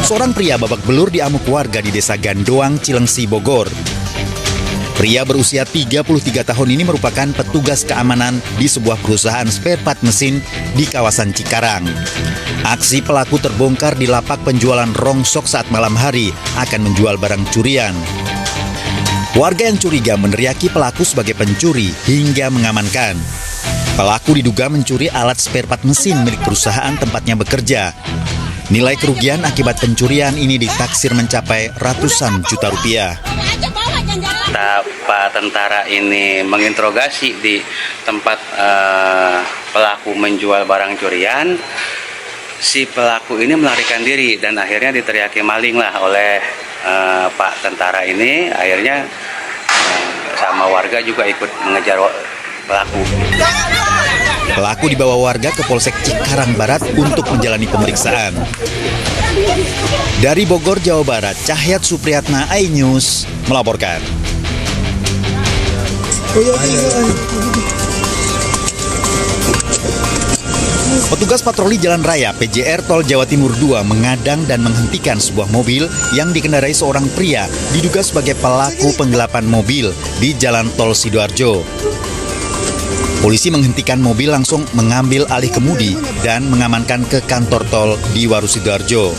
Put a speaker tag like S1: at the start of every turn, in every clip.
S1: Seorang pria babak belur diamuk warga di Desa Gandoang, Cilengsi, Bogor. Pria berusia 33 tahun ini merupakan petugas keamanan di sebuah perusahaan spare part mesin di kawasan Cikarang. Aksi pelaku terbongkar di lapak penjualan rongsok saat malam hari akan menjual barang curian. Warga yang curiga meneriaki pelaku sebagai pencuri hingga mengamankan. Pelaku diduga mencuri alat spare part mesin milik perusahaan tempatnya bekerja. Nilai kerugian akibat pencurian ini ditaksir mencapai ratusan juta rupiah.
S2: Pak tentara ini menginterogasi di tempat pelaku menjual barang curian. Si pelaku ini melarikan diri dan akhirnya diteriaki maling lah oleh Pak tentara ini. Akhirnya sama warga juga ikut mengejar pelaku.
S1: Pelaku dibawa warga ke Polsek Cikarang Barat untuk menjalani pemeriksaan. Dari Bogor, Jawa Barat, Cahyat Supriyatna, iNews melaporkan. Petugas patroli jalan raya PJR Tol Jawa Timur 2 mengadang dan menghentikan sebuah mobil yang dikendarai seorang pria diduga sebagai pelaku penggelapan mobil di Jalan Tol Sidoarjo. Polisi menghentikan mobil langsung mengambil alih kemudi dan mengamankan ke kantor tol di Waru Sidoarjo.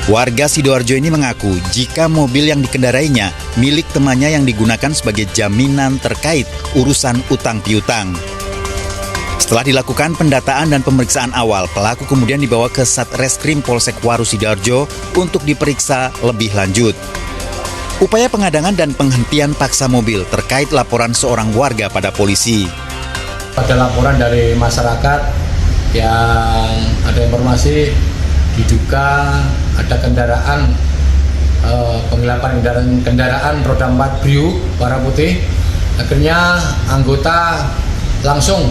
S1: Warga Sidoarjo ini mengaku jika mobil yang dikendarainya milik temannya yang digunakan sebagai jaminan terkait urusan utang piutang. Setelah dilakukan pendataan dan pemeriksaan awal, pelaku kemudian dibawa ke Satreskrim Polsek Waru Sidoarjo untuk diperiksa lebih lanjut. Upaya pengadangan dan penghentian paksa mobil terkait laporan seorang warga pada polisi.
S3: Ada laporan dari masyarakat yang ada informasi diduga ada kendaraan penggelapan kendaraan roda 4 Brio warna putih. Akhirnya anggota langsung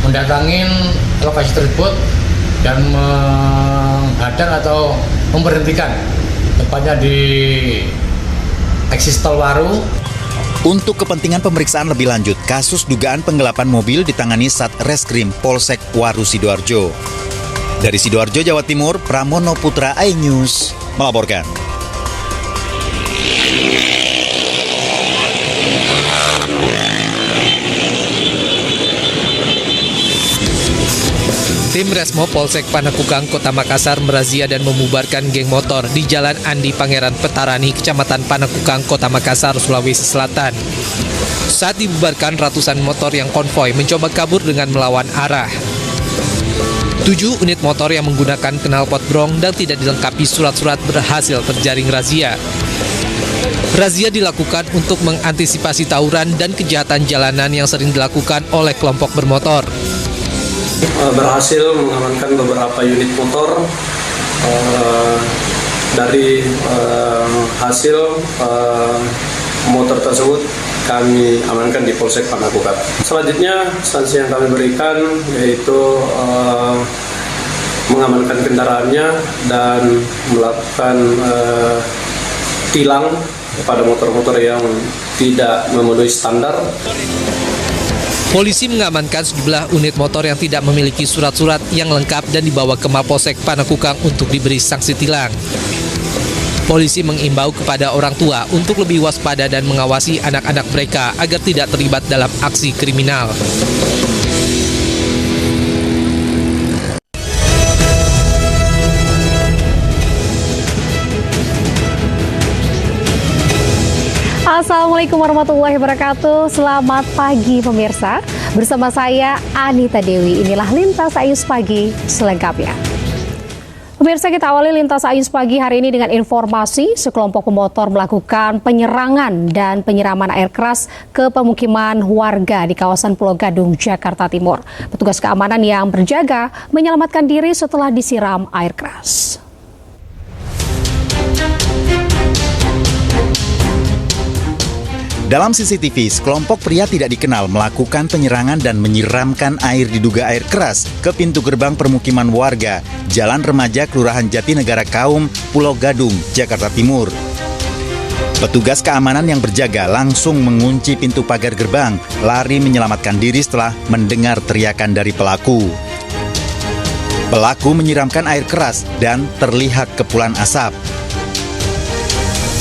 S3: mendatangin lokasi tersebut dan menghadang atau memberhentikan, tepatnya di eksis Tol Waru.
S1: Untuk kepentingan pemeriksaan lebih lanjut, kasus dugaan penggelapan mobil ditangani Satreskrim Polsek Waru Sidoarjo. Dari Sidoarjo, Jawa Timur, Pramono Putra, iNews melaporkan.
S4: Tim Resmo Polsek Panakukang, Kota Makassar merazia dan membubarkan geng motor di Jalan Andi Pangeran Petarani, Kecamatan Panakukang, Kota Makassar, Sulawesi Selatan. Saat dibubarkan, ratusan motor yang konvoi mencoba kabur dengan melawan arah. 7 unit motor yang menggunakan knalpot brong dan tidak dilengkapi surat-surat berhasil terjaring razia. Razia dilakukan untuk mengantisipasi tawuran dan kejahatan jalanan yang sering dilakukan oleh kelompok bermotor.
S5: Berhasil mengamankan beberapa unit motor. Dari hasil motor tersebut kami amankan di Polsek Panakukang. Selanjutnya sanksi yang kami berikan yaitu mengamankan kendaraannya dan melakukan tilang kepada motor-motor yang tidak memenuhi standar.
S4: Polisi mengamankan sejumlah unit motor yang tidak memiliki surat-surat yang lengkap dan dibawa ke Mapolsek Panakukang untuk diberi sanksi tilang. Polisi mengimbau kepada orang tua untuk lebih waspada dan mengawasi anak-anak mereka agar tidak terlibat dalam aksi kriminal.
S6: Assalamualaikum warahmatullahi wabarakatuh. Selamat pagi pemirsa. Bersama saya Anita Dewi. Inilah Lintas iNews Pagi selengkapnya. Pemirsa, kita awali Lintas iNews Pagi hari ini dengan informasi sekelompok pemotor melakukan penyerangan dan penyiraman air keras ke pemukiman warga di kawasan Pulau Gadung, Jakarta Timur. Petugas keamanan yang berjaga menyelamatkan diri setelah disiram air keras.
S1: Dalam CCTV, sekelompok pria tidak dikenal melakukan penyerangan dan menyiramkan air diduga air keras ke pintu gerbang permukiman warga Jalan Remaja Kelurahan Jatinegara Kaum, Pulau Gadung, Jakarta Timur. Petugas keamanan yang berjaga langsung mengunci pintu pagar gerbang, lari menyelamatkan diri setelah mendengar teriakan dari pelaku. Pelaku menyiramkan air keras dan terlihat kepulan asap.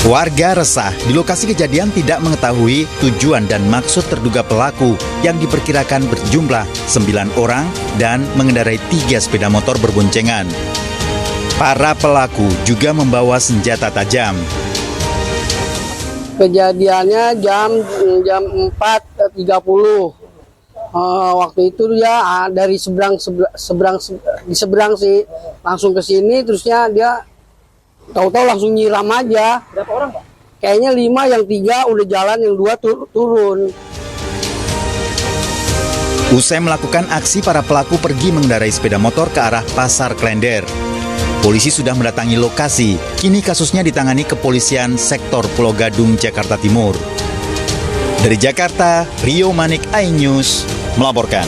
S1: Warga resah di lokasi kejadian tidak mengetahui tujuan dan maksud terduga pelaku yang diperkirakan berjumlah 9 orang dan mengendarai 3 sepeda motor berboncengan. Para pelaku juga membawa senjata tajam.
S7: Kejadiannya jam 4.30. Waktu itu dia dari di seberang sih langsung ke sini, terusnya dia tahu-tahu langsung nyiram aja. Berapa orang, Pak? Kayaknya 5, yang 3 udah jalan, yang 2 turun.
S1: Usai melakukan aksi, para pelaku pergi mengendarai sepeda motor ke arah Pasar Klender. Polisi sudah mendatangi lokasi. Kini kasusnya ditangani Kepolisian Sektor Pulau Gadung, Jakarta Timur. Dari Jakarta, Rio Manik, iNews melaporkan.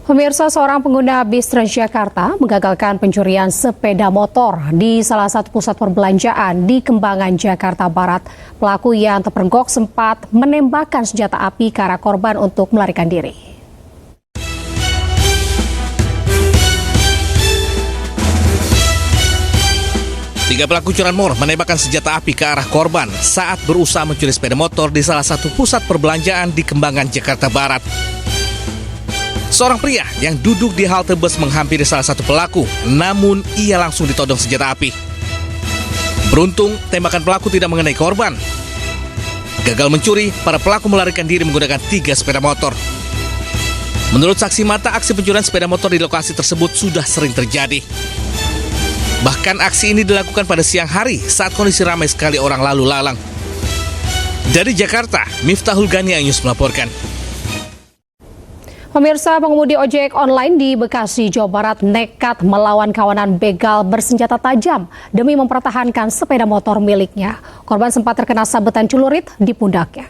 S6: Pemirsa, seorang pengguna bis Transjakarta menggagalkan pencurian sepeda motor di salah satu pusat perbelanjaan di Kembangan, Jakarta Barat. Pelaku yang terpergok sempat menembakkan senjata api ke arah korban untuk melarikan diri.
S4: Tiga pelaku curanmor menembakkan senjata api ke arah korban saat berusaha mencuri sepeda motor di salah satu pusat perbelanjaan di Kembangan, Jakarta Barat. Seorang pria yang duduk di halte bus menghampiri salah satu pelaku, namun ia langsung ditodong senjata api. Beruntung, tembakan pelaku tidak mengenai korban. Gagal mencuri, para pelaku melarikan diri menggunakan 3 sepeda motor. Menurut saksi mata, aksi pencurian sepeda motor di lokasi tersebut sudah sering terjadi. Bahkan aksi ini dilakukan pada siang hari saat kondisi ramai sekali orang lalu lalang. Dari Jakarta, Miftahul Gani, iNews melaporkan.
S6: Pemirsa, pengemudi ojek online di Bekasi, Jawa Barat nekat melawan kawanan begal bersenjata tajam demi mempertahankan sepeda motor miliknya. Korban sempat terkena sabetan celurit di pundaknya.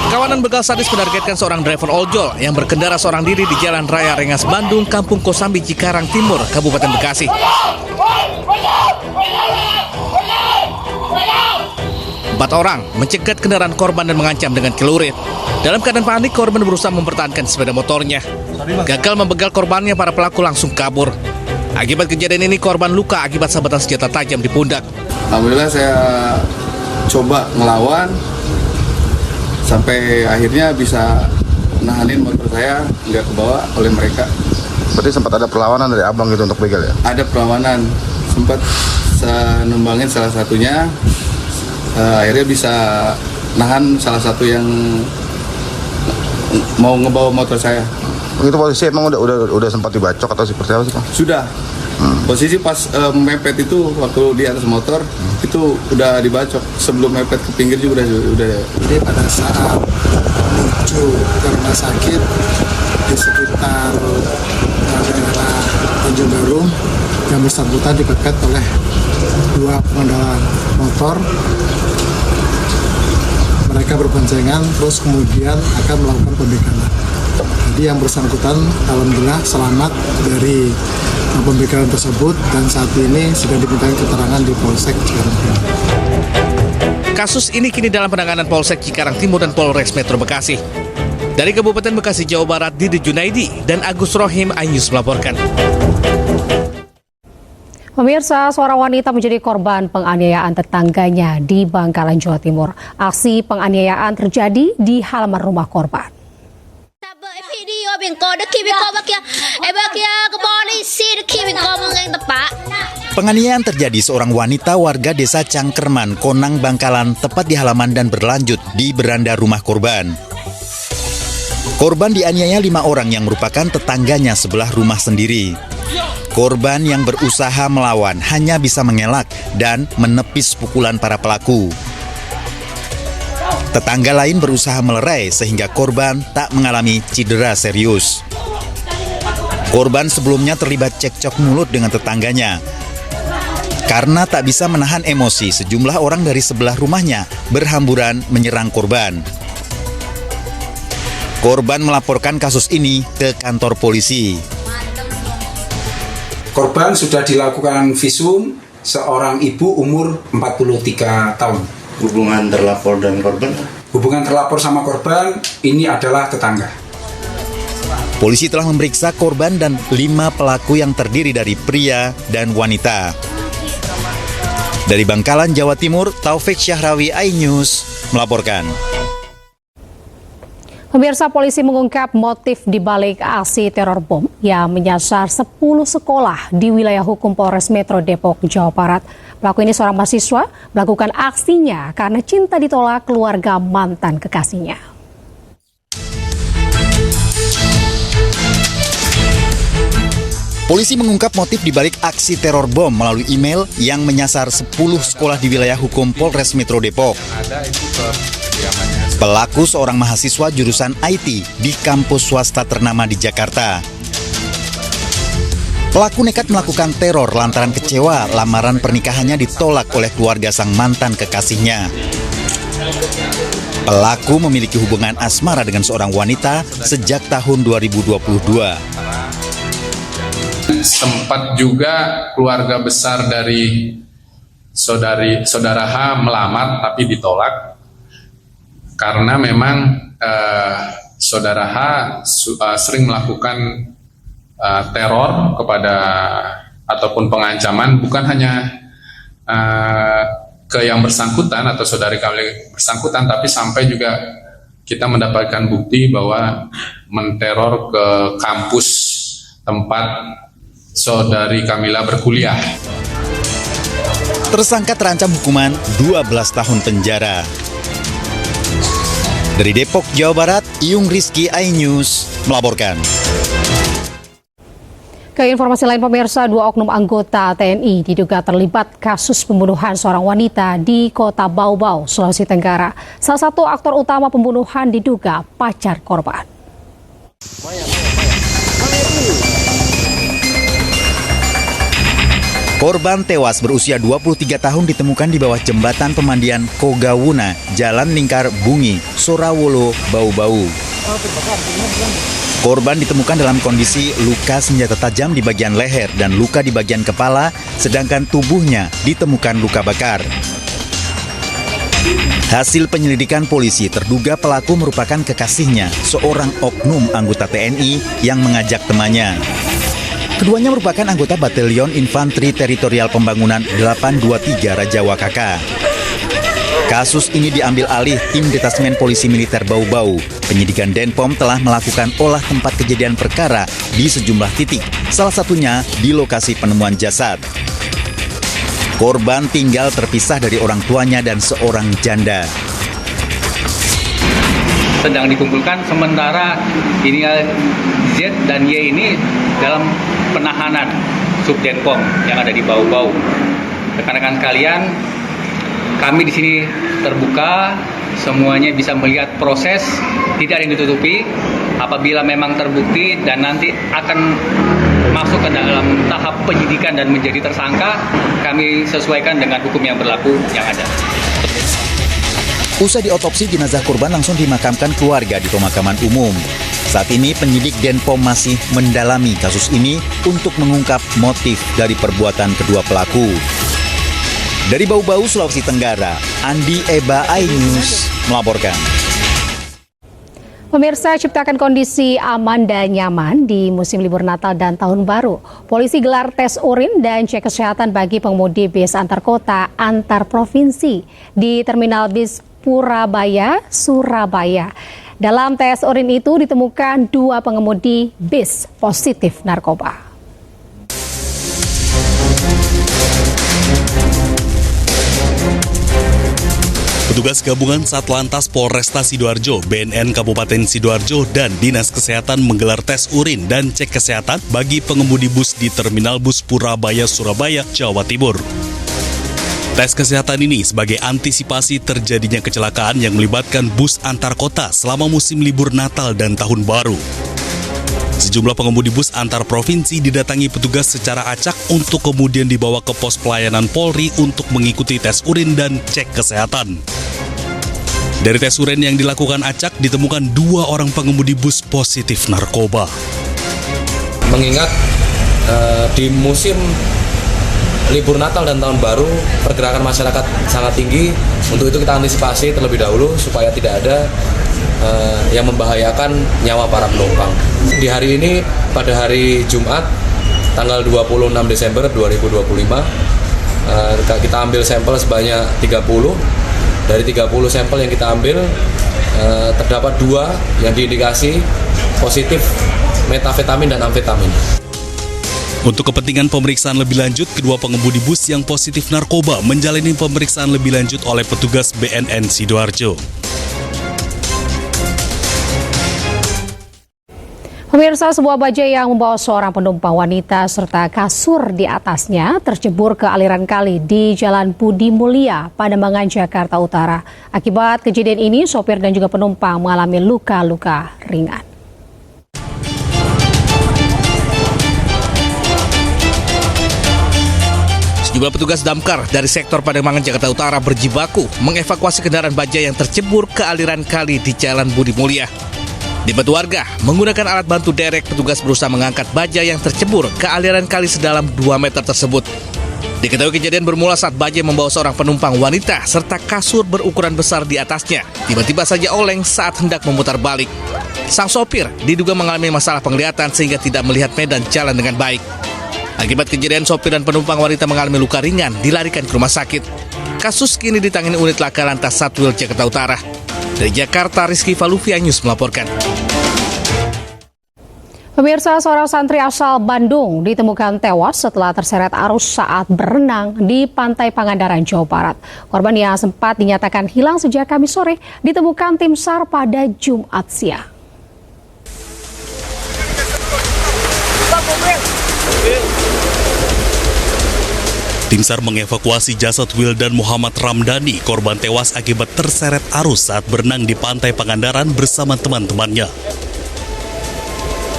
S4: Kawanan begal sadis menargetkan seorang driver ojol yang berkendara seorang diri di Jalan Raya Rengas Bandung, Kampung Kosambi, Cikarang Timur, Kabupaten Bekasi. 4 orang mencegat kendaraan korban dan mengancam dengan celurit. Dalam keadaan panik, korban berusaha mempertahankan sepeda motornya. Gagal membegal korbannya, para pelaku langsung kabur. Akibat kejadian ini, korban luka akibat sabetan senjata tajam di pundak.
S8: Alhamdulillah saya coba ngelawan sampai akhirnya bisa nahanin motor saya nggak kebawa oleh mereka.
S9: Berarti sempat ada perlawanan dari abang gitu untuk begal ya?
S8: Ada perlawanan, sempat saya numbangin salah satunya, akhirnya bisa nahan salah satu yang mau ngebawa motor saya.
S9: Itu posisi emang udah sempat dibacok atau seperti apa sih, Pak?
S8: Sudah. Posisi pas mepet itu waktu di atas motor itu udah dibacok, sebelum mepet ke pinggir juga udah.
S10: Jadi pada saat menuju ke rumah sakit di sekitar daerah Tanjung Baru, yang bersangkutan dipepet oleh 2 pengendara motor. Mereka berboncengan terus kemudian akan melakukan pembegalan. Jadi yang bersangkutan alhamdulillah selamat dari pembegalan tersebut dan saat ini sudah dimintai keterangan di Polsek Cikarang Timur.
S4: Kasus ini kini dalam penanganan Polsek Cikarang Timur dan Polres Metro Bekasi. Dari Kabupaten Bekasi, Jawa Barat, Didi Junaidi dan Agus Rohim, iNews melaporkan.
S6: Pemirsa, seorang wanita menjadi korban penganiayaan tetangganya di Bangkalan, Jawa Timur. Aksi penganiayaan terjadi di halaman rumah korban.
S1: Penganiayaan terjadi seorang wanita warga desa Cangkerman, Konang, Bangkalan, tepat di halaman dan berlanjut di beranda rumah korban. Korban dianiaya 5 orang yang merupakan tetangganya sebelah rumah sendiri. Korban yang berusaha melawan hanya bisa mengelak dan menepis pukulan para pelaku. Tetangga lain berusaha melerai sehingga korban tak mengalami cedera serius. Korban sebelumnya terlibat cekcok mulut dengan tetangganya. Karena tak bisa menahan emosi, sejumlah orang dari sebelah rumahnya berhamburan menyerang korban. Korban melaporkan kasus ini ke kantor polisi.
S11: Korban sudah dilakukan visum seorang ibu umur 43 tahun.
S12: Hubungan terlapor dan korban?
S11: Hubungan terlapor sama korban ini adalah tetangga.
S1: Polisi telah memeriksa korban dan 5 pelaku yang terdiri dari pria dan wanita. Dari Bangkalan, Jawa Timur, Taufik Syahrawi, iNews melaporkan.
S6: Pemirsa, polisi mengungkap motif di balik aksi teror bom yang menyasar 10 sekolah di wilayah hukum Polres Metro Depok, Jawa Barat. Pelaku ini seorang mahasiswa melakukan aksinya karena cinta ditolak keluarga mantan kekasihnya.
S1: Polisi mengungkap motif di balik aksi teror bom melalui email yang menyasar 10 sekolah di wilayah hukum Polres Metro Depok. Pelaku seorang mahasiswa jurusan IT di kampus swasta ternama di Jakarta. Pelaku nekat melakukan teror lantaran kecewa lamaran pernikahannya ditolak oleh keluarga sang mantan kekasihnya. Pelaku memiliki hubungan asmara dengan seorang wanita sejak tahun 2022.
S13: Sempat juga keluarga besar dari saudara H melamar tapi ditolak karena memang saudara H sering melakukan teror kepada ataupun pengancaman bukan hanya ke yang bersangkutan atau saudari kami bersangkutan, tapi sampai juga kita mendapatkan bukti bahwa menteror ke kampus tempat saudari Kamila berkuliah.
S1: Tersangka terancam hukuman 12 tahun penjara. Dari Depok, Jawa Barat, Iyung Rizky, iNews melaporkan.
S6: Ke informasi lain, pemirsa, 2 oknum anggota TNI diduga terlibat kasus pembunuhan seorang wanita di Kota Bau-Bau, Sulawesi Tenggara. Salah satu aktor utama pembunuhan diduga pacar korban.
S1: Korban tewas berusia 23 tahun ditemukan di bawah jembatan pemandian Kogawuna, Jalan Lingkar Bungi, Sorawolo, Bau-Bau. Korban ditemukan dalam kondisi luka senjata tajam di bagian leher dan luka di bagian kepala, sedangkan tubuhnya ditemukan luka bakar. Hasil penyelidikan polisi, terduga pelaku merupakan kekasihnya, seorang oknum anggota TNI yang mengajak temannya. Keduanya merupakan anggota Batalion Infanteri Teritorial Pembangunan 823 Raja Wakaka. Kasus ini diambil alih tim Detasmen Polisi Militer Bau-Bau. Penyidikan Denpom telah melakukan olah tempat kejadian perkara di sejumlah titik, salah satunya di lokasi penemuan jasad. Korban tinggal terpisah dari orang tuanya dan seorang janda.
S14: Sedang dikumpulkan, sementara ini Z dan Y ini dalam penahanan Subdenpom yang ada di Bau-Bau. Rekan-rekan sekalian, kami di sini terbuka, semuanya bisa melihat proses, tidak ada yang ditutupi. Apabila memang terbukti dan nanti akan masuk ke dalam tahap penyidikan dan menjadi tersangka, kami sesuaikan dengan hukum yang berlaku yang ada.
S1: Usai diotopsi, jenazah korban langsung dimakamkan keluarga di pemakaman umum. Saat ini penyidik Denpom masih mendalami kasus ini untuk mengungkap motif dari perbuatan kedua pelaku. Dari Bau-Bau, Sulawesi Tenggara, Andi Eba, iNews melaporkan.
S6: Pemirsa, ciptakan kondisi aman dan nyaman di musim libur Natal dan Tahun Baru. Polisi gelar tes urin dan cek kesehatan bagi pengemudi bis antar kota antar provinsi di Terminal Bis Purabaya, Surabaya. Dalam tes urin itu ditemukan 2 pengemudi bis positif narkoba.
S15: Petugas gabungan Satlantas Polresta Sidoarjo, BNN Kabupaten Sidoarjo, dan Dinas Kesehatan menggelar tes urin dan cek kesehatan bagi pengemudi bus di Terminal Bus Purabaya, Surabaya, Jawa Timur. Tes kesehatan ini sebagai antisipasi terjadinya kecelakaan yang melibatkan bus antar kota selama musim libur Natal dan Tahun Baru. Sejumlah pengemudi bus antar provinsi didatangi petugas secara acak untuk kemudian dibawa ke pos pelayanan Polri untuk mengikuti tes urin dan cek kesehatan. Dari tes urin yang dilakukan acak, ditemukan 2 orang pengemudi bus positif narkoba.
S16: Mengingat di musim libur Natal dan Tahun Baru, pergerakan masyarakat sangat tinggi. Untuk itu kita antisipasi terlebih dahulu supaya tidak ada yang membahayakan nyawa para penumpang. Di hari ini, pada hari Jumat, tanggal 26 Desember 2025, kita ambil sampel sebanyak 30. Dari 30 sampel yang kita ambil, terdapat 2 yang diindikasi positif metafetamin dan amfetamin.
S15: Untuk kepentingan pemeriksaan lebih lanjut, kedua pengemudi bus yang positif narkoba menjalani pemeriksaan lebih lanjut oleh petugas BNN Sidoarjo.
S6: Pemirsa, sebuah bajai yang membawa seorang penumpang wanita serta kasur di atasnya tercebur ke aliran kali di Jalan Budi Mulia, Pademangan, Jakarta Utara. Akibat kejadian ini, sopir dan juga penumpang mengalami luka-luka ringan.
S17: Sejumlah petugas damkar dari sektor Pademangan, Jakarta Utara berjibaku mengevakuasi kendaraan bajai yang tercebur ke aliran kali di Jalan Budi Mulia. Dibantu warga, menggunakan alat bantu derek, petugas berusaha mengangkat bajai yang tercebur ke aliran kali sedalam 2 meter tersebut. Diketahui kejadian bermula saat bajai membawa seorang penumpang wanita serta kasur berukuran besar di atasnya. Tiba-tiba saja oleng saat hendak memutar balik. Sang sopir diduga mengalami masalah penglihatan sehingga tidak melihat medan jalan dengan baik. Akibat kejadian, sopir dan penumpang wanita mengalami luka ringan, dilarikan ke rumah sakit. Kasus kini ditangani unit Laka Lantas Satwil Jakarta Utara. Dari Jakarta, Rizky Falufi News melaporkan.
S6: Pemirsa, seorang santri asal Bandung ditemukan tewas setelah terseret arus saat berenang di Pantai Pangandaran, Jawa Barat. Korban yang sempat dinyatakan hilang sejak Kamis sore ditemukan tim SAR pada Jumat siang.
S15: Tim SAR mengevakuasi jasad Wildan Muhammad Ramdhani, korban tewas akibat terseret arus saat berenang di Pantai Pangandaran bersama teman-temannya.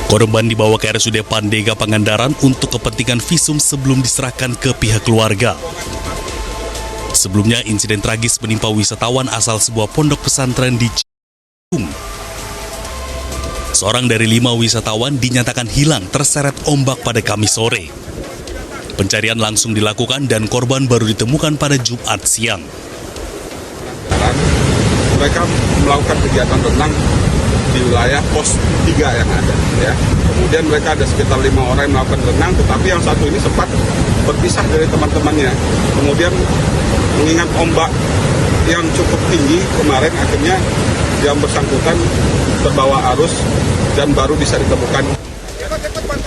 S15: Korban dibawa ke RSUD Pandega Pangandaran untuk kepentingan visum sebelum diserahkan ke pihak keluarga. Sebelumnya, insiden tragis menimpa wisatawan asal sebuah pondok pesantren di Cirebon. Seorang dari 5 wisatawan dinyatakan hilang terseret ombak pada Kamis sore. Pencarian langsung dilakukan dan korban baru ditemukan pada Jumat siang.
S18: Mereka melakukan kegiatan renang di wilayah pos 3 yang ada. Ya. Kemudian mereka ada sekitar 5 orang yang melakukan renang, tetapi yang satu ini sempat berpisah dari teman-temannya. Kemudian mengingat ombak yang cukup tinggi kemarin, akhirnya yang bersangkutan terbawa arus dan baru bisa ditemukan.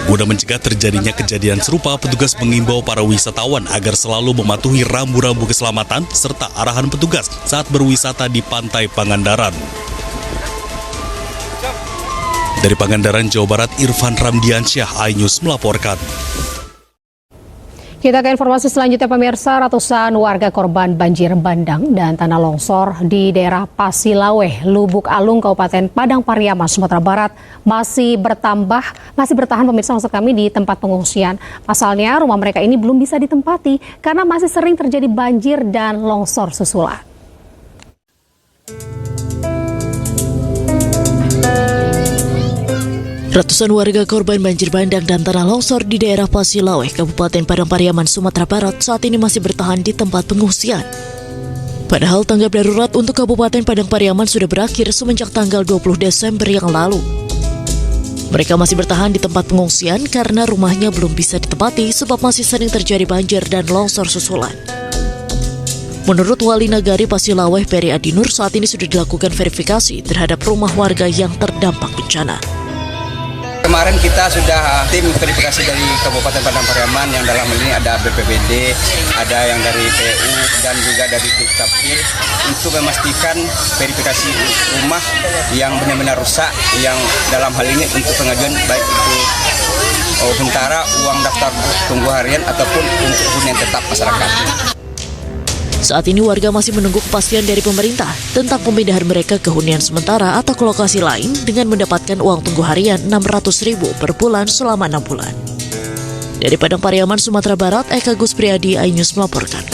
S15: Guna mencegah terjadinya kejadian serupa, petugas mengimbau para wisatawan agar selalu mematuhi rambu-rambu keselamatan serta arahan petugas saat berwisata di Pantai Pangandaran. Dari Pangandaran, Jawa Barat, Irfan Ramdiansyah, iNews melaporkan.
S6: Kita ke informasi selanjutnya, pemirsa. Ratusan warga korban banjir bandang dan tanah longsor di daerah Pasilaweh, Lubuk Alung, Kabupaten Padang Pariaman, Sumatera Barat masih bertahan pemirsa maksud kami di tempat pengungsian. Pasalnya rumah mereka ini belum bisa ditempati karena masih sering terjadi banjir dan longsor susulan.
S19: Ratusan warga korban banjir bandang dan tanah longsor di daerah Pasilaweh, Kabupaten Padang Pariaman, Sumatera Barat saat ini masih bertahan di tempat pengungsian. Padahal tanggap darurat untuk Kabupaten Padang Pariaman sudah berakhir semenjak tanggal 20 Desember yang lalu. Mereka masih bertahan di tempat pengungsian karena rumahnya belum bisa ditempati sebab masih sering terjadi banjir dan longsor susulan. Menurut Wali Nagari Pasilaweh, Peri Adinur, saat ini sudah dilakukan verifikasi terhadap rumah warga yang terdampak bencana.
S20: Kemarin kita sudah tim verifikasi dari Kabupaten Padang Pariaman yang dalam hal ini ada BPBD, ada yang dari PU dan juga dari Dukcapil untuk memastikan verifikasi rumah yang benar-benar rusak, yang dalam hal ini untuk pengajuan baik itu sementara uang daftar tunggu harian ataupun untuk hunian tetap masyarakat.
S19: Saat ini warga masih menunggu kepastian dari pemerintah tentang pemindahan mereka ke hunian sementara atau ke lokasi lain dengan mendapatkan uang tunggu harian Rp600.000 per bulan selama 6 bulan. Dari Padang Pariaman, Sumatera Barat, Eka Gus Priadi, iNews melaporkan.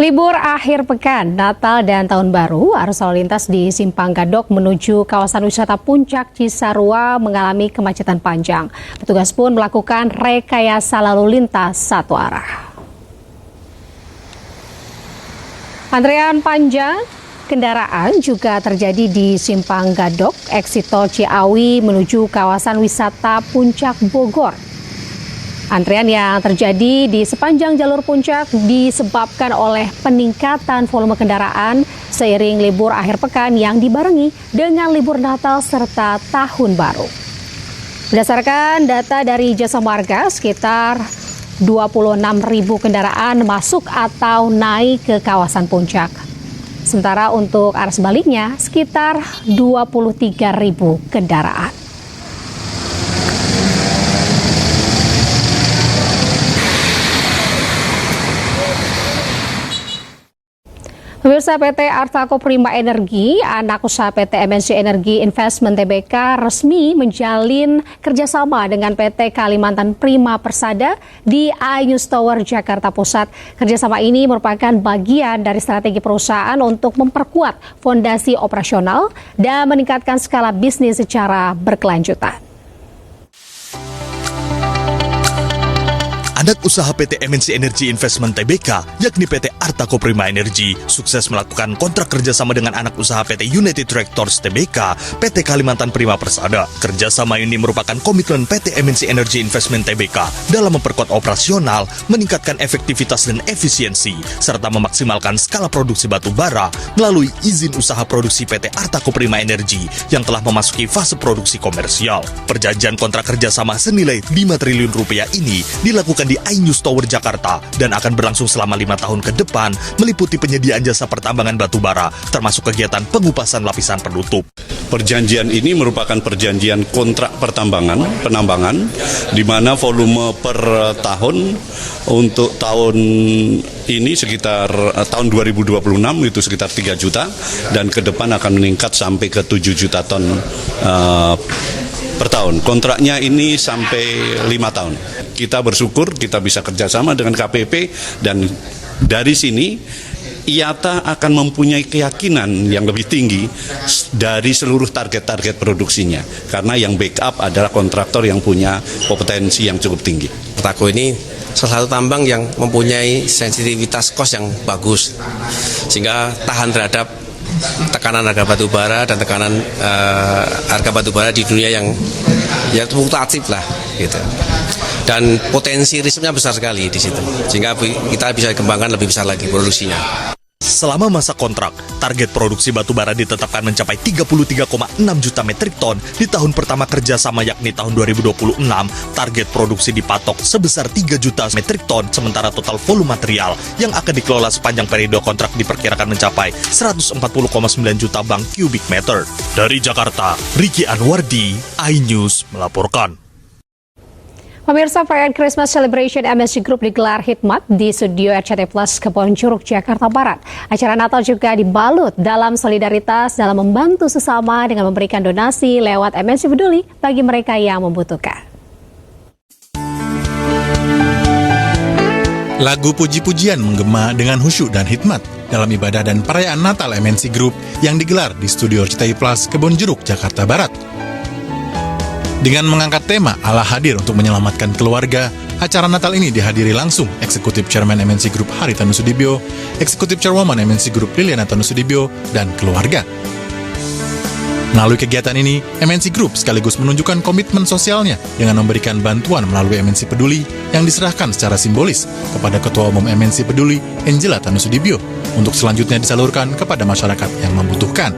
S6: Libur akhir pekan, Natal dan Tahun Baru, arus lalu lintas di Simpang Gadok menuju kawasan wisata Puncak Cisarua mengalami kemacetan panjang. Petugas pun melakukan rekayasa lalu lintas satu arah. Antrean panjang kendaraan juga terjadi di Simpang Gadok, eksit tol Ciawi menuju kawasan wisata Puncak Bogor. Antrean yang terjadi di sepanjang jalur puncak disebabkan oleh peningkatan volume kendaraan seiring libur akhir pekan yang dibarengi dengan libur Natal serta Tahun Baru. Berdasarkan data dari Jasa Marga, sekitar 26.000 kendaraan masuk atau naik ke kawasan puncak. Sementara untuk arah sebaliknya, sekitar 23.000 kendaraan. Pemirsa, PT Artaco Prima Energi, anak usaha PT MNC Energy Investment Tbk, resmi menjalin kerjasama dengan PT Kalimantan Prima Persada di iNews Tower, Jakarta Pusat. Kerjasama ini merupakan bagian dari strategi perusahaan untuk memperkuat fondasi operasional dan meningkatkan skala bisnis secara berkelanjutan.
S15: Anak usaha PT MNC Energy Investment Tbk, yakni PT Artaco Prima Energy, sukses melakukan kontrak kerjasama dengan anak usaha PT United Tractors Tbk, PT Kalimantan Prima Persada. Kerjasama ini merupakan komitmen PT MNC Energy Investment Tbk dalam memperkuat operasional, meningkatkan efektivitas dan efisiensi, serta memaksimalkan skala produksi batu bara melalui izin usaha produksi PT Artaco Prima Energy yang telah memasuki fase produksi komersial. Perjanjian kontrak kerjasama senilai 5 triliun rupiah ini dilakukan di iNews Tower Jakarta dan akan berlangsung selama 5 tahun ke depan, meliputi penyediaan jasa pertambangan batubara termasuk kegiatan pengupasan lapisan penutup.
S21: Perjanjian ini merupakan perjanjian kontrak penambangan di mana volume per tahun untuk tahun ini sekitar tahun 2026 itu sekitar 3 juta dan ke depan akan meningkat sampai ke 7 juta ton per tahun. Kontraknya ini sampai 5 tahun. Kita bersyukur kita bisa kerjasama dengan KPP dan dari sini IATA akan mempunyai keyakinan yang lebih tinggi dari seluruh target-target produksinya karena yang backup adalah kontraktor yang punya kompetensi yang cukup tinggi.
S22: Artaco ini salah satu tambang yang mempunyai sensitivitas kos yang bagus sehingga tahan terhadap tekanan harga batubara dan tekanan harga batubara di dunia yang fluktuatif lah gitu. Dan potensi risknya besar sekali di situ, sehingga kita bisa kembangkan lebih besar lagi produksinya.
S15: Selama masa kontrak, target produksi batubara ditetapkan mencapai 33,6 juta metrik ton di tahun pertama kerjasama yakni tahun 2026. Target produksi dipatok sebesar 3 juta metrik ton, sementara total volume material yang akan dikelola sepanjang periode kontrak diperkirakan mencapai 140,9 juta bang kubik meter. Dari Jakarta, Ricky Anwardi, iNews melaporkan.
S6: Pemirsa, perayaan Christmas Celebration MNC Group digelar hikmat di studio RCTI Plus Kebonjeruk, Jakarta Barat. Acara Natal juga dibalut dalam solidaritas dalam membantu sesama dengan memberikan donasi lewat MNC Peduli bagi mereka yang membutuhkan.
S23: Lagu puji-pujian menggema dengan khusyuk dan hikmat dalam ibadah dan perayaan Natal MNC Group yang digelar di studio RCTI Plus Kebonjeruk, Jakarta Barat. Dengan mengangkat tema Allah hadir untuk menyelamatkan keluarga, acara Natal ini dihadiri langsung Eksekutif Chairman MNC Group Haritanu Sudibyo, Eksekutif Chairwoman MNC Group Liliana Tanu Sudibyo, dan keluarga. Melalui kegiatan ini, MNC Group sekaligus menunjukkan komitmen sosialnya dengan memberikan bantuan melalui MNC Peduli yang diserahkan secara simbolis kepada Ketua Umum MNC Peduli, Angela Tanu Sudibyo, untuk selanjutnya disalurkan kepada masyarakat yang membutuhkan.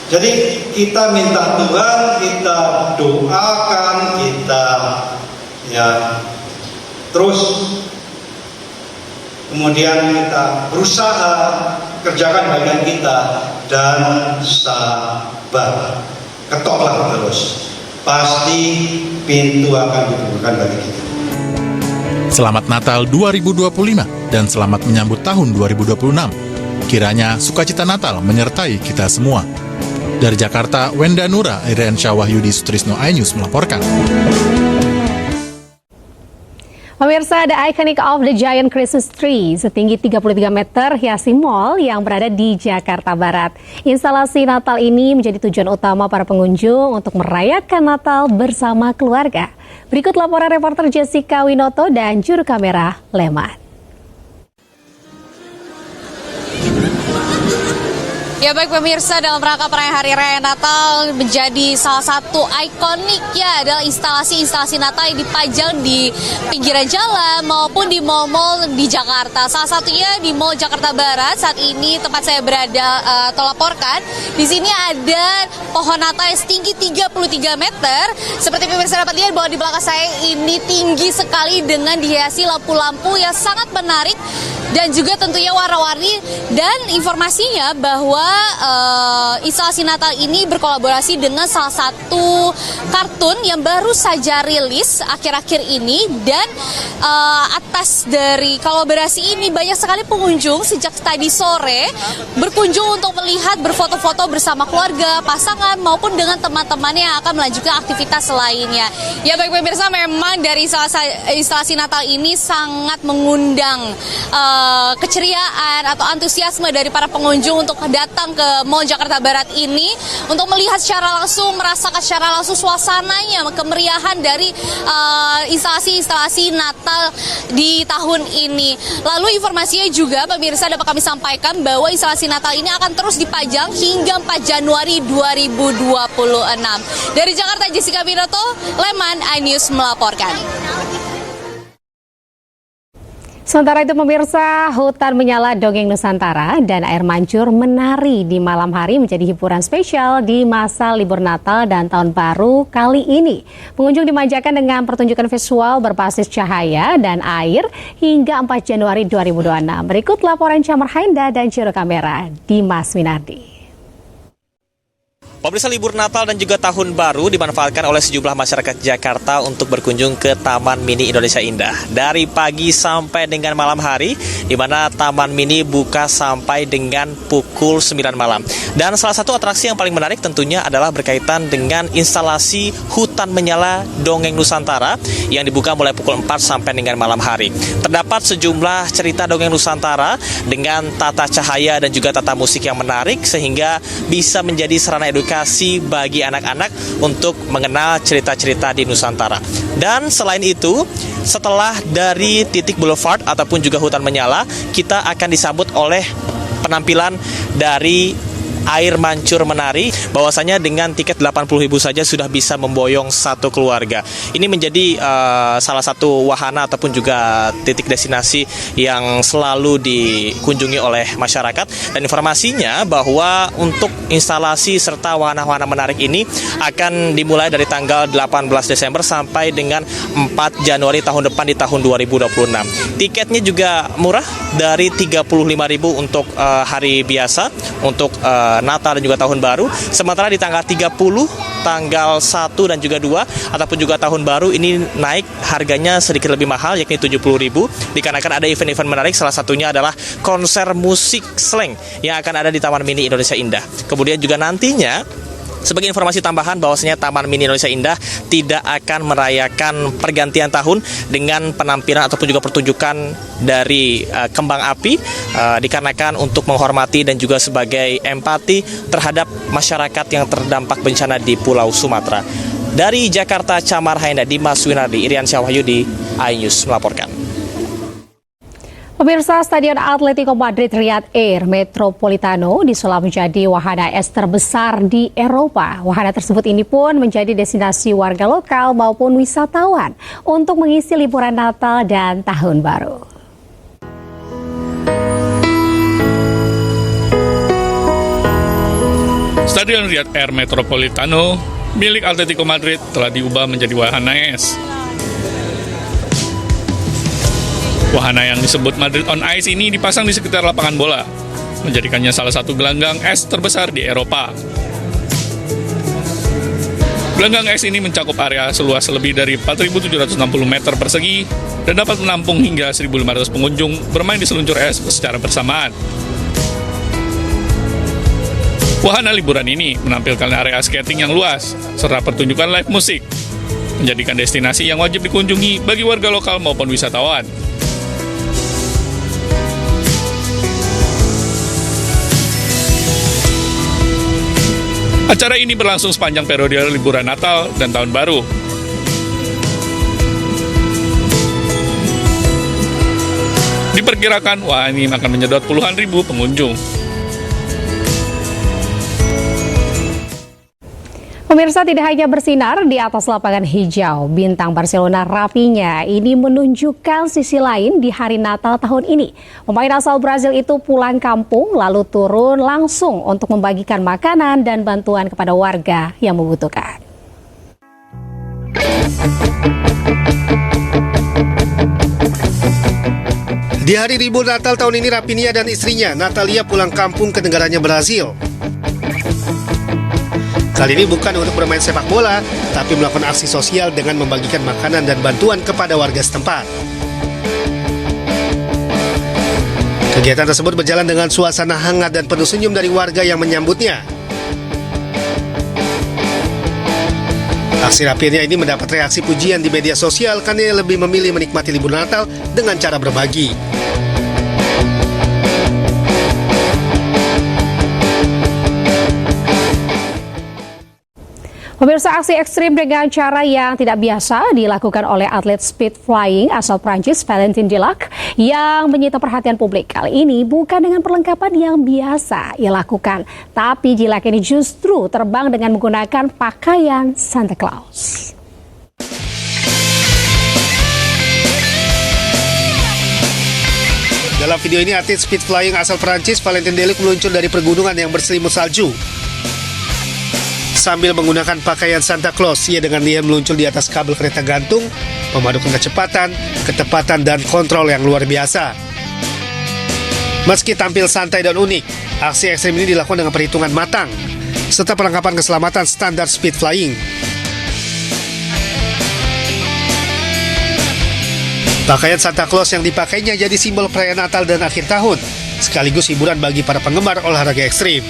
S24: Jadi kita minta Tuhan, kita doakan, kita terus kemudian kita berusaha kerjakan bagian kita dan sabar, ketoklah terus, pasti pintu akan dibukakan bagi kita.
S23: Selamat Natal 2025 dan selamat menyambut tahun 2026. Kiranya sukacita Natal menyertai kita semua. Dari Jakarta, Wenda Nura, Irian Syah Wahyudi Sutrisno, iNews melaporkan.
S6: Pemirsa, The Iconic of the Giant Christmas Tree setinggi 33 meter hiasi mall yang berada di Jakarta Barat. Instalasi Natal ini menjadi tujuan utama para pengunjung untuk merayakan Natal bersama keluarga. Berikut laporan reporter Jessica Winoto dan juru kamera Leman.
S2: Ya baik pemirsa, dalam rangka perayaan Hari Raya Natal menjadi salah satu ikonik ya adalah instalasi Natal yang dipajang di pinggiran jalan maupun di mal-mal di Jakarta. Salah satunya di Mall Jakarta Barat saat ini tempat saya berada atau laporkan. Di sini ada pohon Natal yang setinggi 33 meter. Seperti pemirsa dapat lihat bahwa di belakang saya ini tinggi sekali dengan dihiasi lampu-lampu yang sangat menarik dan juga tentunya warna-warni, dan informasinya bahwa instalasi Natal ini berkolaborasi dengan salah satu kartun yang baru saja rilis akhir-akhir ini, dan atas dari kolaborasi ini banyak sekali pengunjung sejak tadi sore berkunjung untuk melihat berfoto-foto bersama keluarga, pasangan maupun dengan teman-temannya yang akan melanjutkan aktivitas lainnya. Ya baik pemirsa, memang dari instalasi Natal ini sangat mengundang keceriaan atau antusiasme dari para pengunjung untuk datang ke Mall Jakarta Barat ini untuk melihat secara langsung, merasakan secara langsung suasananya, kemeriahan dari instalasi Natal di tahun ini. Lalu informasinya juga pemirsa dapat kami sampaikan bahwa instalasi Natal ini akan terus dipajang hingga 4 Januari 2026. Dari Jakarta, Jessica Winoto, Leman, iNews melaporkan.
S6: Sementara itu pemirsa, Hutan Menyala Dongeng Nusantara dan Air Mancur menari di malam hari menjadi hiburan spesial di masa libur Natal dan Tahun Baru kali ini. Pengunjung dimanjakan dengan pertunjukan visual berbasis cahaya dan air hingga 4 Januari 2026. Berikut laporan Camar Hainda dan juru kamera Dimas Winardi.
S3: Pemirsa, libur Natal dan juga Tahun Baru dimanfaatkan oleh sejumlah masyarakat Jakarta untuk berkunjung ke Taman Mini Indonesia Indah. Dari pagi sampai dengan malam hari, di mana Taman Mini buka sampai dengan pukul 9 malam. Dan salah satu atraksi yang paling menarik tentunya adalah berkaitan dengan instalasi Hutan Menyala Dongeng Nusantara yang dibuka mulai pukul 4 sampai dengan malam hari. Terdapat sejumlah cerita dongeng Nusantara dengan tata cahaya dan juga tata musik yang menarik sehingga bisa menjadi sarana edukasi bagi anak-anak untuk mengenal cerita-cerita di Nusantara. Dan selain itu, setelah dari titik Boulevard ataupun juga Hutan Menyala, kita akan disambut oleh penampilan dari Air Mancur menari, bahwasanya dengan tiket 80.000 saja sudah bisa memboyong satu keluarga. Ini menjadi salah satu wahana ataupun juga titik destinasi yang selalu dikunjungi oleh masyarakat. Dan informasinya bahwa untuk instalasi serta wahana-wahana menarik ini akan dimulai dari tanggal 18 Desember sampai dengan 4 Januari tahun depan di tahun 2026. Tiketnya juga murah, dari 35.000 untuk hari biasa untuk Natal dan juga Tahun Baru. Sementara di tanggal 30, tanggal 1 dan juga 2 ataupun juga Tahun Baru ini naik harganya sedikit lebih mahal, yakni 70.000, dikarenakan ada event-event menarik, salah satunya adalah konser musik slang yang akan ada di Taman Mini Indonesia Indah. Kemudian juga nantinya, sebagai informasi tambahan, bahwasanya Taman Mini Indonesia Indah tidak akan merayakan pergantian tahun dengan penampilan ataupun juga pertunjukan dari kembang api, dikarenakan untuk menghormati dan juga sebagai empati terhadap masyarakat yang terdampak bencana di Pulau Sumatera. Dari Jakarta, Camar Hainda, Dimas Winardi, Irian Syahwahyudi, iNews melaporkan.
S6: Pemirsa, Stadion Atletico Madrid Riyadh Air Metropolitano disulap menjadi wahana es terbesar di Eropa. Wahana tersebut ini pun menjadi destinasi warga lokal maupun wisatawan untuk mengisi liburan Natal dan Tahun Baru.
S5: Stadion Riyadh Air Metropolitano milik Atletico Madrid telah diubah menjadi wahana es. Wahana yang disebut Madrid on Ice ini dipasang di sekitar lapangan bola, menjadikannya salah satu gelanggang es terbesar di Eropa. Gelanggang es ini mencakup area seluas lebih dari 4.760 meter persegi dan dapat menampung hingga 1.500 pengunjung bermain di seluncur es secara bersamaan. Wahana liburan ini menampilkan area skating yang luas, serta pertunjukan live musik. menjadikan destinasi yang wajib dikunjungi bagi warga lokal maupun wisatawan. Acara ini berlangsung sepanjang periode liburan Natal dan Tahun Baru. Diperkirakan, ini akan menyedot puluhan ribu pengunjung.
S6: Pemirsa, tidak hanya bersinar di atas lapangan hijau, bintang Barcelona Rafinha ini menunjukkan sisi lain di hari Natal tahun ini. Pemain asal Brazil itu pulang kampung lalu turun langsung untuk membagikan makanan dan bantuan kepada warga yang membutuhkan.
S7: Di hari libur Natal tahun ini, Rafinha dan istrinya Natalia pulang kampung ke negaranya Brazil. Kali ini bukan untuk bermain sepak bola, tapi melakukan aksi sosial dengan membagikan makanan dan bantuan kepada warga setempat. Kegiatan tersebut berjalan dengan suasana hangat dan penuh senyum dari warga yang menyambutnya. Aksi Rafinha ini mendapat reaksi pujian di media sosial karena ia lebih memilih menikmati libur Natal dengan cara berbagi.
S6: Pemirsa, aksi ekstrim dengan cara yang tidak biasa dilakukan oleh atlet speed flying asal Prancis Valentin Delac yang menyita perhatian publik. Kali ini bukan dengan perlengkapan yang biasa ia lakukan, tapi Delac ini justru terbang dengan menggunakan pakaian Santa Claus.
S7: Dalam video ini, atlet speed flying asal Prancis Valentin Delac meluncur dari pergunungan yang berselimut salju. Sambil menggunakan pakaian Santa Claus, ia dengan liar meluncur di atas kabel kereta gantung, memadukan kecepatan, ketepatan, dan kontrol yang luar biasa. Meski tampil santai dan unik, aksi ekstrim ini dilakukan dengan perhitungan matang, serta perlengkapan keselamatan standar speed flying. Pakaian Santa Claus yang dipakainya jadi simbol perayaan Natal dan akhir tahun, sekaligus hiburan bagi para penggemar olahraga ekstrim.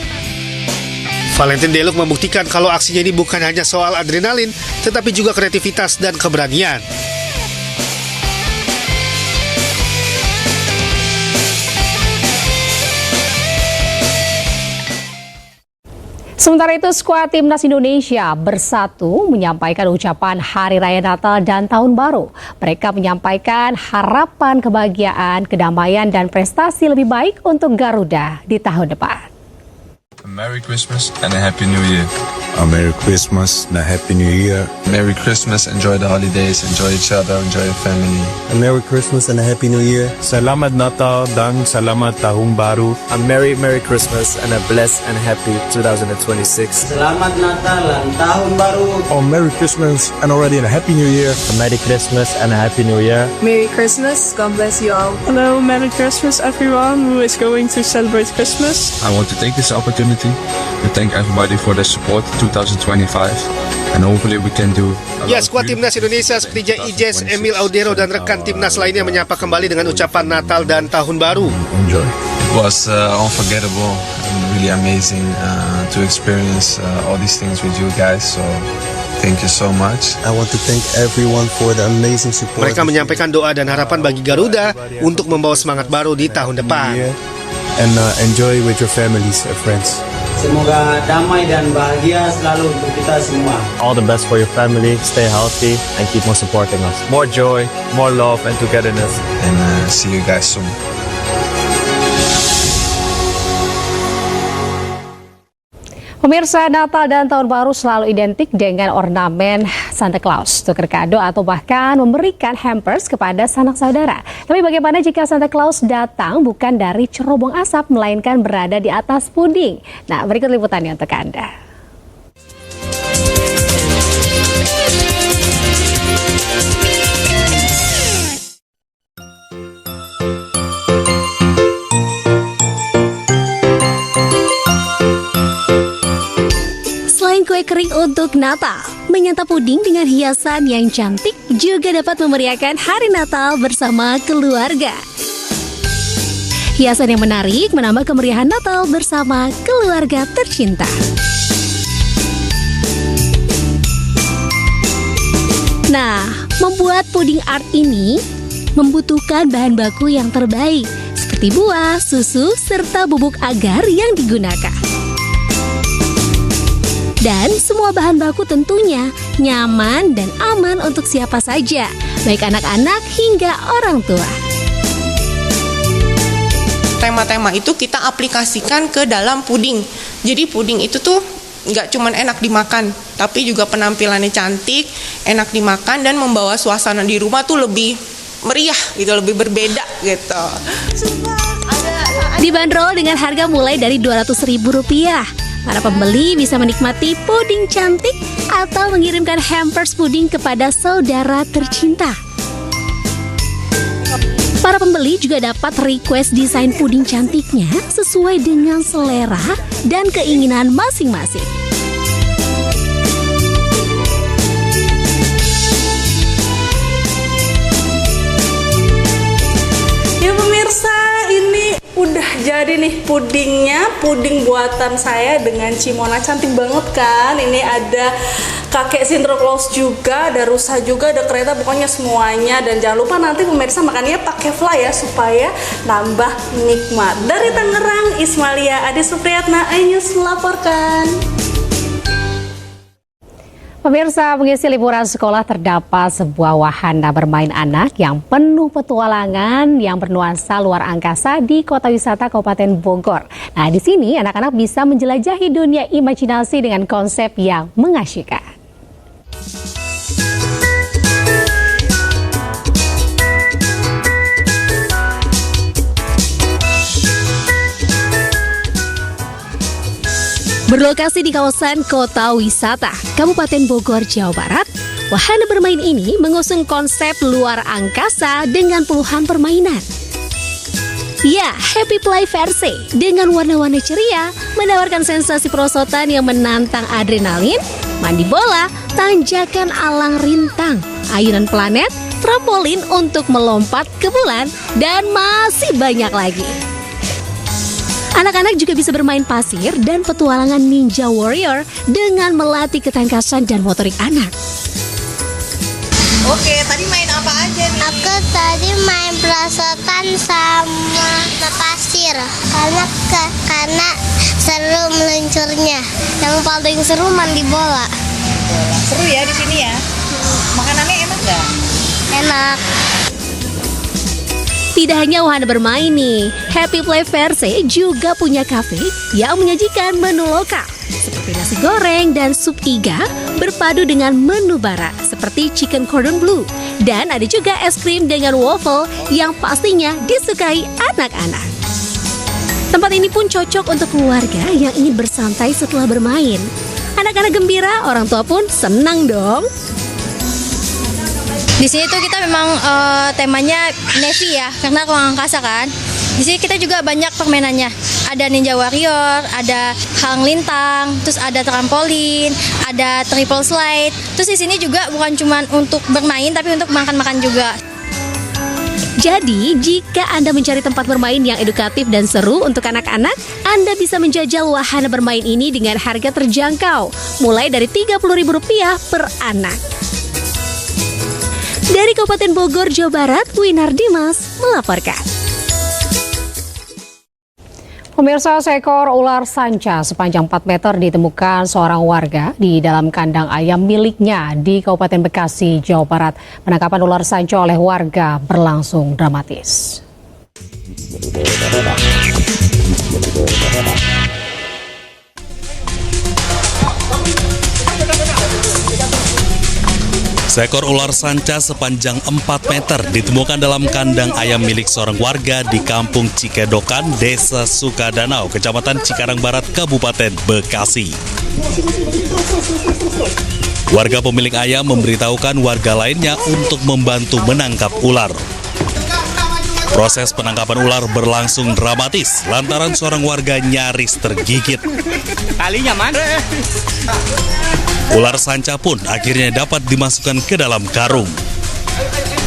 S7: Valentin Delac membuktikan kalau aksinya ini bukan hanya soal adrenalin, tetapi juga kreativitas dan keberanian.
S6: Sementara itu, skuad Timnas Indonesia bersatu menyampaikan ucapan Hari Raya Natal dan Tahun Baru. Mereka menyampaikan harapan kebahagiaan, kedamaian, dan prestasi lebih baik untuk Garuda di tahun depan.
S8: Merry Christmas and a Happy New Year.
S9: A Merry Christmas and a Happy New Year.
S8: Merry Christmas, enjoy the holidays, enjoy each other, enjoy your family.
S9: A Merry Christmas and a Happy New Year.
S10: Selamat Natal dan Selamat Tahun Baru.
S25: A Merry Christmas and a blessed and happy 2026.
S26: Selamat Natal dan Tahun Baru.
S10: Oh, Merry Christmas and already a Happy New Year.
S25: A Merry Christmas and a Happy New Year.
S27: Merry Christmas, God bless you all.
S28: Hello, Merry Christmas everyone who is going to celebrate Christmas.
S8: I want to take this opportunity to thank everybody for their support 2025 and hopefully we can do.
S7: Ya, skuad Timnas Indonesia seperti Ijes, Emil Audero dan rekan Timnas lainnya menyapa kembali dengan ucapan Natal dan Tahun Baru.
S8: Enjoy. It was unforgettable and really amazing to experience all these things with you guys. So thank you so much.
S9: I want to thank everyone for the amazing support.
S7: Mereka menyampaikan doa dan harapan bagi Garuda untuk membawa semangat baru di tahun depan.
S9: And enjoy with your families and friends.
S26: Semoga damai dan bahagia selalu untuk kita semua.
S25: All the best for your family, stay healthy and keep on supporting us. More joy, more love and togetherness.
S8: And see you guys soon.
S6: Pemirsa, Natal dan Tahun Baru selalu identik dengan ornamen Santa Claus, tukar kado atau bahkan memberikan hampers kepada sanak saudara. Tapi bagaimana jika Santa Claus datang bukan dari cerobong asap, melainkan berada di atas puding? Nah, berikut liputannya untuk Anda.
S2: Kue kering untuk Natal, menyantap puding dengan hiasan yang cantik juga dapat memeriahkan hari Natal bersama keluarga. Hiasan yang menarik menambah kemeriahan Natal bersama keluarga tercinta.
S1: Nah, membuat puding art ini membutuhkan bahan baku yang terbaik seperti buah, susu, serta bubuk agar yang digunakan. Dan semua bahan baku tentunya nyaman dan aman untuk siapa saja, baik anak-anak hingga orang tua.
S4: Tema-tema itu kita aplikasikan ke dalam puding. Jadi puding itu tuh nggak cuma enak dimakan, tapi juga penampilannya cantik, enak dimakan, dan membawa suasana di rumah tuh lebih meriah gitu, lebih berbeda gitu.
S1: Dibanderol dengan harga mulai dari Rp200.000. Para pembeli bisa menikmati puding cantik atau mengirimkan hampers puding kepada saudara tercinta. Para pembeli juga dapat request desain puding cantiknya sesuai dengan selera dan keinginan masing-masing.
S11: Ya pemirsa, ini udah jadi nih pudingnya, puding buatan saya dengan Cimona, cantik banget kan. Ini ada kakek Santa Claus juga, ada rusa juga, ada kereta, pokoknya semuanya. Dan jangan lupa nanti pemirsa makannya pakai fly ya, supaya nambah nikmat. Dari Tangerang, Ismalia Adi Supriyatna, iNews melaporkan.
S6: Pemirsa, mengisi liburan sekolah terdapat sebuah wahana bermain anak yang penuh petualangan yang bernuansa luar angkasa di Kota Wisata Kabupaten Bogor. Nah, di sini anak-anak bisa menjelajahi dunia imajinasi dengan konsep yang mengasyikkan.
S1: Berlokasi di kawasan Kota Wisata Kabupaten Bogor, Jawa Barat, wahana bermain ini mengusung konsep luar angkasa dengan puluhan permainan. Ya, Happy Play versi dengan warna-warni ceria menawarkan sensasi perosotan yang menantang adrenalin, mandi bola, tanjakan alang rintang, ayunan planet, trampolin untuk melompat ke bulan, dan masih banyak lagi. Anak-anak juga bisa bermain pasir dan petualangan Ninja Warrior dengan melatih ketangkasan dan motorik anak.
S12: Oke, tadi main apa aja nih?
S13: Aku tadi main perosotan sama pasir. Karena seru meluncurnya. Yang paling seru mandi bola.
S12: Seru ya di sini ya. Makanannya enak nggak?
S13: Enak.
S1: Tidak hanya wahana bermain nih, Happy Play versi juga punya kafe yang menyajikan menu lokal seperti nasi goreng dan sup iga berpadu dengan menu barat seperti chicken cordon bleu, dan ada juga es krim dengan waffle yang pastinya disukai anak-anak. Tempat ini pun cocok untuk keluarga yang ingin bersantai setelah bermain. Anak-anak gembira, orang tua pun senang dong.
S2: Di sini tuh kita memang temanya Navy ya, karena ruang angkasa kan. Di sini kita juga banyak permainannya. Ada Ninja Warrior, ada halang lintang, terus ada trampolin, ada triple slide. Terus di sini juga bukan cuma untuk bermain, tapi untuk makan-makan juga.
S1: Jadi, jika Anda mencari tempat bermain yang edukatif dan seru untuk anak-anak, Anda bisa menjajal wahana bermain ini dengan harga terjangkau, mulai dari Rp30.000 per anak. Dari Kabupaten Bogor, Jawa Barat, Winar Dimas melaporkan.
S6: Pemirsa, seekor ular sanca sepanjang 4 meter ditemukan seorang warga di dalam kandang ayam miliknya di Kabupaten Bekasi, Jawa Barat. Penangkapan ular sanca oleh warga berlangsung dramatis.
S15: Seekor ular sanca sepanjang 4 meter ditemukan dalam kandang ayam milik seorang warga di Kampung Cikedokan, Desa Sukadanau, Kecamatan Cikarang Barat, Kabupaten Bekasi. Warga pemilik ayam memberitahukan warga lainnya untuk membantu menangkap ular. Proses penangkapan ular berlangsung dramatis lantaran seorang warga nyaris tergigit.
S12: Talinya mana?
S15: Ular sanca pun akhirnya dapat dimasukkan ke dalam karung.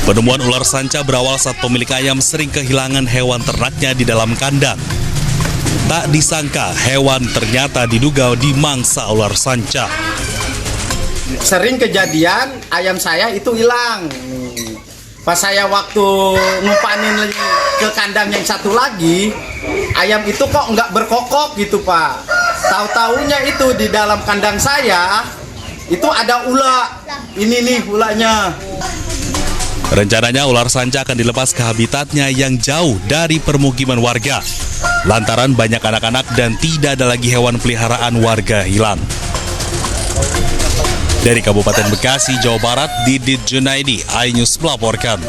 S15: Penemuan ular sanca berawal saat pemilik ayam sering kehilangan hewan ternaknya di dalam kandang. Tak disangka hewan ternyata diduga dimangsa ular sanca.
S14: sering kejadian ayam saya itu hilang. Pas saya waktu ngumpanin ke kandang yang satu lagi, ayam itu kok nggak berkokok gitu Pak. Tahu-taunya itu di dalam kandang saya itu ada ular. Ini nih ulanya.
S15: Rencananya ular sanca akan dilepas ke habitatnya yang jauh dari permukiman warga. Lantaran banyak anak-anak dan tidak ada lagi hewan peliharaan warga hilang. Dari Kabupaten Bekasi, Jawa Barat, Didit Junaidi, iNews melaporkan.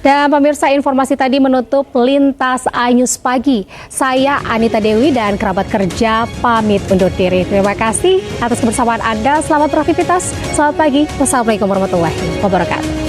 S6: Dan pemirsa, informasi tadi menutup Lintas iNews Pagi. Saya Anita Dewi dan kerabat kerja pamit undur diri. Terima kasih atas kebersamaan Anda. Selamat beraktivitas. Selamat pagi. Wassalamualaikum warahmatullahi wabarakatuh.